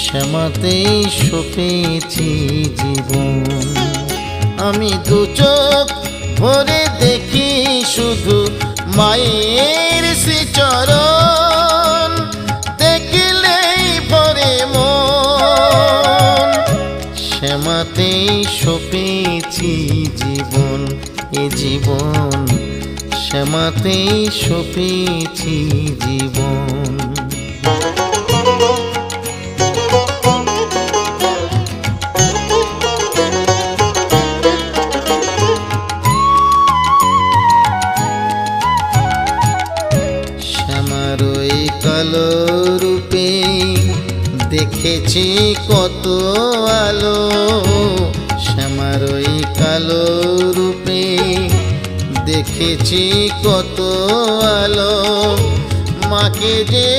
শ্যামাতেই সপেছি জীবন। আমি দু চোখ ভরে দেখি শুধু মায়ের শ্রীচরণ, দেখলেই ভরে মন। শ্যামাতেই সপেছি জীবন, এ জীবন শ্যামাতেই সপেছি জীবন। শ্যামার ওই কালো রূপে দেখেছি কত আলো, শ্যামার ওই কালো রূপে দেখেছি কত আলো। মাকে যে